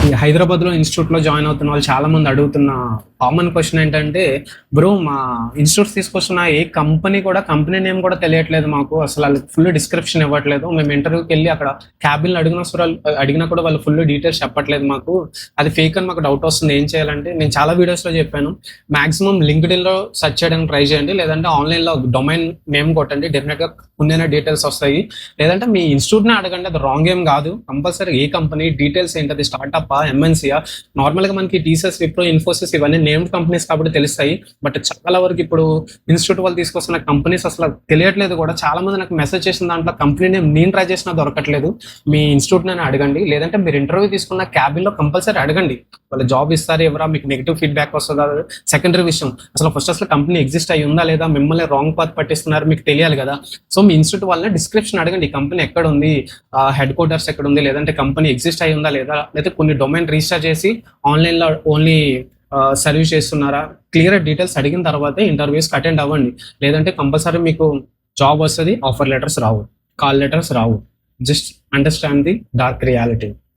ఈ హైదరాబాద్లో ఇన్స్టిట్యూట్లో జాయిన్ అవుతున్న వాళ్ళు చాలా మంది అడుగుతున్న కామన్ క్వశ్చన్ ఏంటంటే, బ్రో మా ఇన్స్టిట్యూట్స్ తీసుకొస్తున్న ఏ కంపెనీ కూడా కంపెనీ నేమ్ కూడా తెలియట్లేదు మాకు, అసలు వాళ్ళు ఫుల్ డిస్క్రిప్షన్ ఇవ్వట్లేదు. మేము ఇంటర్వ్యూకి వెళ్ళి అక్కడ క్యాబిన్లు అడిగినా కూడా వాళ్ళు ఫుల్ డీటెయిల్స్ చెప్పట్లేదు మాకు, అది ఫేక్ అని మాకు డౌట్ వస్తుంది, ఏం చేయాలంటే నేను చాలా వీడియోస్లో చెప్పాను. మాక్సిమం లింక్డ్ఇన్లో సెర్చ్ చేయడానికి ట్రై చేయండి, లేదంటే ఆన్లైన్లో డొమైన్ నేమ్ కొట్టండి, డెఫినెట్గా కొన్ని డీటెయిల్స్ వస్తాయి. లేదంటే మీ ఇన్స్టిట్యూట్నే అడగండి, అది రాంగ్ ఏం కాదు. కంపల్సరీ ఏ కంపెనీ డీటెయిల్స్ ఏంటది, స్టార్ట్అప్ ఎంఎన్సీయా. నార్మల్గా మనకి టీసీఎస్, విప్రో, ఇన్ఫోసిస్ ఇవన్నీ నేమ్డ్ కంపెనీస్ కాబట్టి తెలుస్తాయి. బట్ చాలా వరకు ఇప్పుడు ఇన్స్టిట్యూట్ వాళ్ళు తీసుకొస్తున్న కంపెనీస్ అసలు తెలియట్లేదు కూడా. చాలా మంది నాకు మెసేజ్ చేసిన దాంట్లో కంపెనీ నేమ్ నేను ట్రై చేసినా దొరకట్లేదు. మీ ఇన్స్టిట్యూట్ నేను అడగండి, లేదంటే మీరు ఇంటర్వ్యూ తీసుకున్న క్యాబిన్లో కంపల్సరీ అడగండి, వాళ్ళు జాబ్ ఇస్తారు ఎవరా, మీకు నెగిటివ్ ఫీడ్బ్యాక్ వస్తుందా, సెకండరీ విషయం. అసలు కంపెనీ ఎగ్జిస్ట్ అయ్యి ఉందా లేదా, మిమ్మల్ని రాంగ్ పాత్ పట్టిస్తున్నారు మీకు తెలియాలి కదా. సో మీ ఇన్స్టిట్యూట్ వాళ్ళని డిస్క్రిప్షన్ అడగండి, కంపెనీ ఎక్కడ ఉంది, హెడ్ క్వార్టర్స్ ఎక్కడ ఉంది, లేదంటే కంపెనీ ఎగ్జిస్ట్ అయ్యి ఉందా లేదా, లేదా కొన్ని డొమైన్ రిజిస్టర్ చేసి ఆన్లైన్లో ఓన్లీ సర్వీస్ చేస్తున్నారా, క్లియర్ డీటెయిల్స్ అడిగిన తర్వాతే ఇంటర్వ్యూస్కి అటెండ్ అవ్వండి. లేదంటే కంపల్సరీ మీకు జాబ్ వస్తుంది, offer letters Rao, call letters Rao. Just understand the dark reality.